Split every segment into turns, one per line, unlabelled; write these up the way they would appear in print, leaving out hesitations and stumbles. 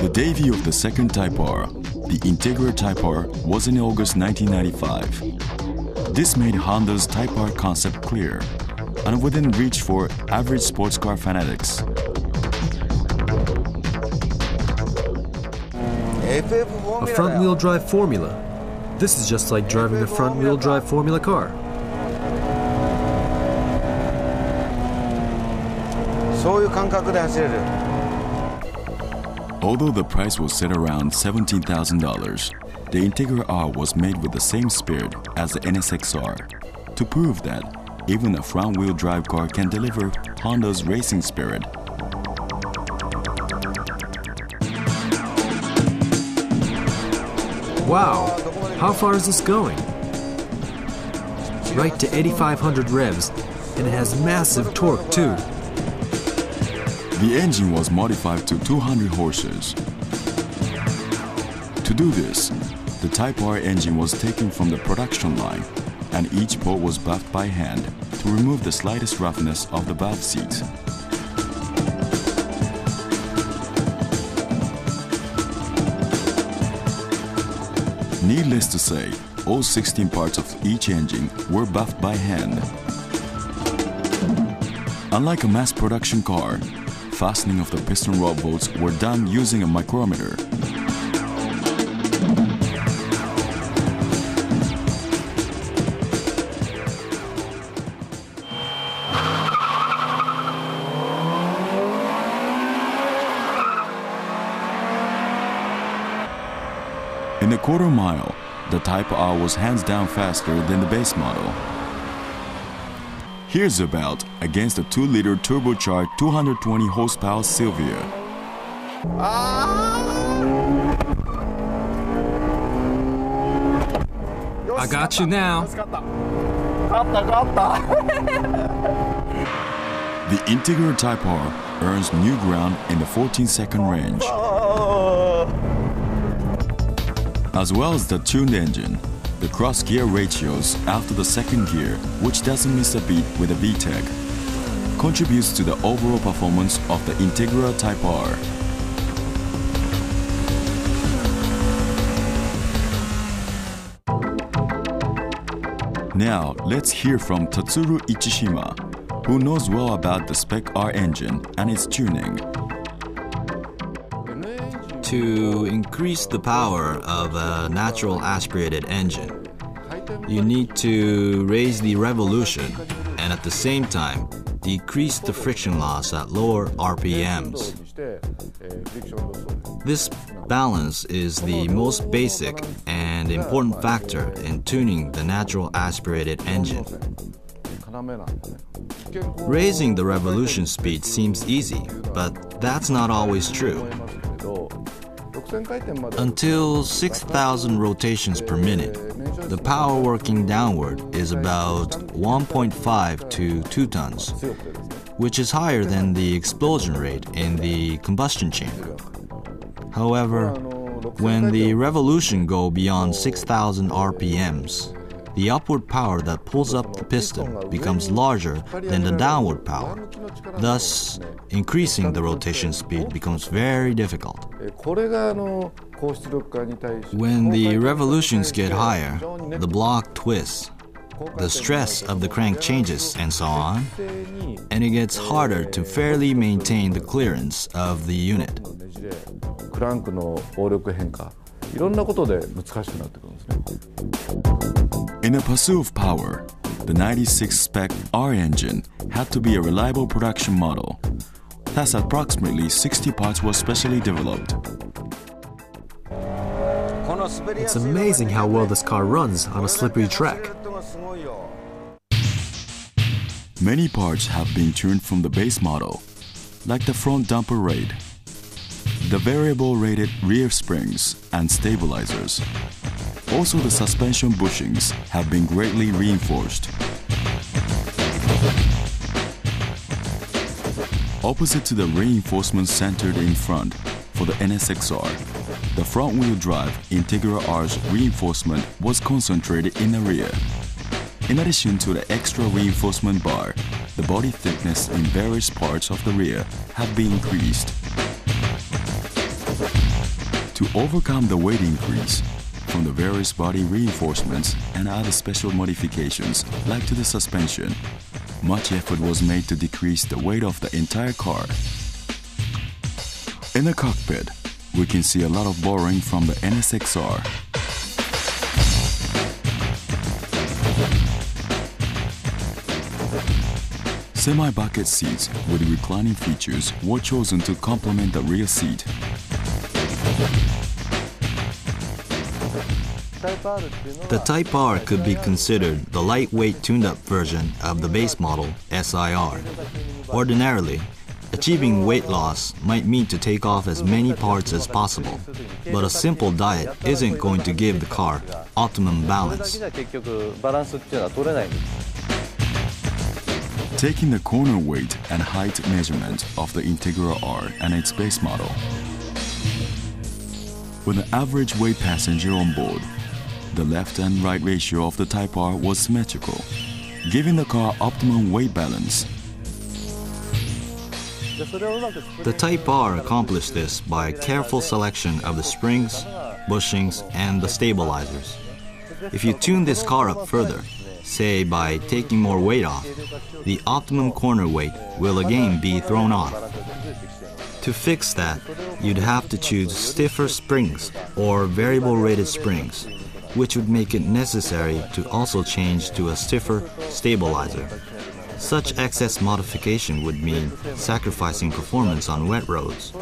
The debut of the second Type R, the Integra Type R, was in August 1995. This made Honda's Type R concept clear and within reach for average sports car fanatics.
A front-wheel drive formula. This is just like driving a front-wheel drive formula car.
Although the price was set around $17,000, the Integra R was made with the same spirit as the NSX-R to prove that even a front-wheel drive car can deliver Honda's racing spirit.
Wow, how far is this going? Right to 8,500 revs, and it has massive torque too.
The engine was modified to 200 horses. To do this, the Type R engine was taken from the production line, and each port was buffed by hand to remove the slightest roughness of the valve seats. Needless to say, all 16 parts of each engine were buffed by hand. Unlike a mass production car, fastening of the piston rod bolts were done using a micrometer. In the quarter mile, the Type R was hands down faster than the base model. Here's about against the 2-liter turbocharged 220 horsepower Silvia.
I got you now.
The Integra Type R earns new ground in the 14-second range. As well as the tuned engine, the cross-gear ratios after the second gear, which doesn't miss a beat with a VTEC, contributes to the overall performance of the Integra Type R. Now, let's hear from Tatsuru Ichishima, who knows well about the Spec R engine and its tuning.
To increase the power of a natural aspirated engine, you need to raise the revolution and at the same time decrease the friction loss at lower RPMs. This balance is the most basic and important factor in tuning the natural aspirated engine. Raising the revolution speed seems easy, but that's not always true. Until 6,000 rotations per minute, the power working downward is about 1.5 to 2 tons, which is higher than the explosion rate in the combustion chamber. However, when the revolution go beyond 6,000 RPMs, the upward power that pulls up the piston becomes larger than the downward power. Thus, increasing the rotation speed becomes very difficult. When the revolutions get higher, the block twists, the stress of the crank changes, and so on, and it gets harder to fairly maintain the clearance of the unit.
In a pursuit of power, the 96 Spec R engine had to be a reliable production model. Thus, approximately 60 parts were specially developed.
It's amazing how well this car runs on a slippery track.
Many parts have been tuned from the base model, like the front dumper rate, the variable rated rear springs and stabilizers. Also, the suspension bushings have been greatly reinforced. Opposite to the reinforcements centered in front for the NSX-R, the front-wheel drive Integra R's reinforcement was concentrated in the rear. In addition to the extra reinforcement bar, the body thickness in various parts of the rear have been increased. To overcome the weight increase from the various body reinforcements and other special modifications like to the suspension, much effort was made to decrease the weight of the entire car. In the cockpit, we can see a lot of borrowing from the NSXR. Semi-bucket seats with reclining features were chosen to complement the rear seat.
The Type R could be considered the lightweight tuned-up version of the base model SIR. Ordinarily, achieving weight loss might mean to take off as many parts as possible, but a simple diet isn't going to give the car optimum balance.
Taking the corner weight and height measurement of the Integra R and its base model, with an average weight passenger on board, the left and right ratio of the Type R was symmetrical, giving the car optimum weight balance.
The Type R accomplished this by a careful selection of the springs, bushings, and the stabilizers. If you tune this car up further, say by taking more weight off, the optimum corner weight will again be thrown off. To fix that, you'd have to choose stiffer springs or variable rated springs, which would make it necessary to also change to a stiffer stabilizer. Such excess modification would mean sacrificing performance on wet roads,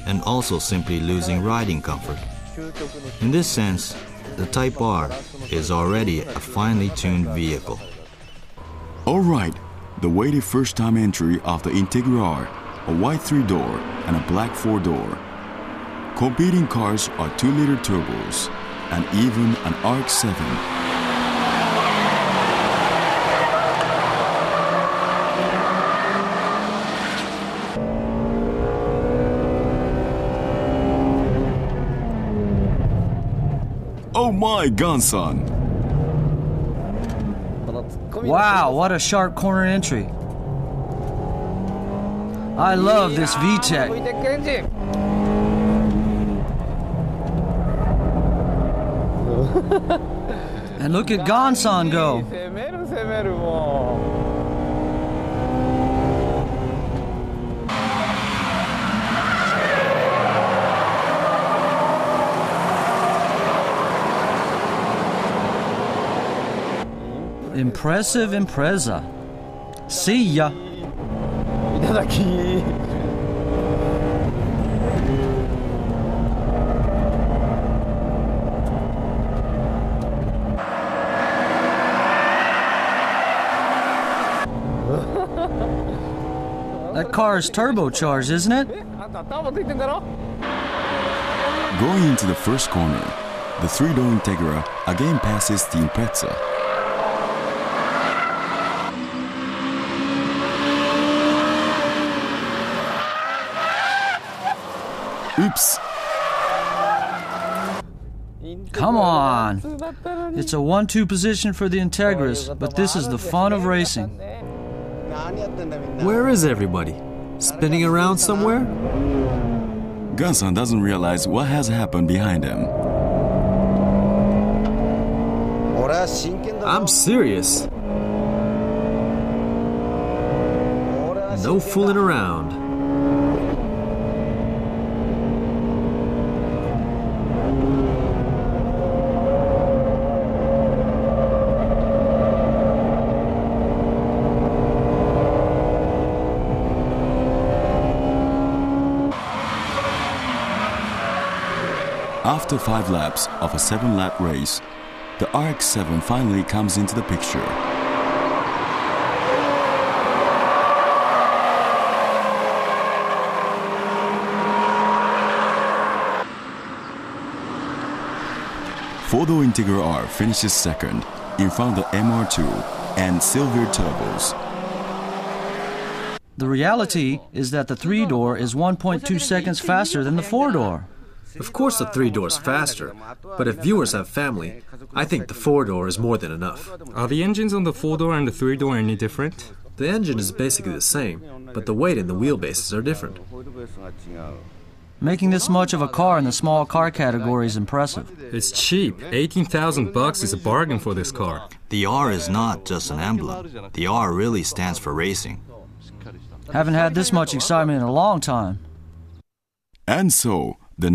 and also simply losing riding comfort. In this sense, the Type R is already a finely tuned vehicle.
Alright, the weighted first-time entry of the Integra R, a white 3-door and a black 4-door. Competing cars are 2-liter turbos and even an RX-7. Oh my, Gansan!
Wow, what a sharp corner entry. I love this VTEC. And look at Gansan go. Impressive Impreza. See ya. That car is turbocharged, isn't it?
Going into the first corner, the 3-door Integra again passes the Impreza. Oops!
Come on! It's a 1-2 position for the Integras, but this is the fun of racing.
Where is everybody? Spinning around somewhere?
Gansan doesn't realize what has happened behind him.
I'm serious. No fooling around.
After 5 laps of a 7-lap race, the RX-7 finally comes into the picture. Four-door Integra R finishes second in front of the MR2 and Silver Turbos.
The reality is that the 3-door is 1.2 seconds faster than the 4-door.
Of course the 3-door is faster, but if viewers have family, I think the 4-door is more than enough.
Are the engines on the 4-door and the 3-door any different?
The engine is basically the same, but the weight and the wheelbases are different.
Making this much of a car in the small car category is impressive.
It's cheap. $18,000 is a bargain for this car.
The R is not just an emblem. The R really stands for racing.
Haven't had this much excitement in a long time.
And so, the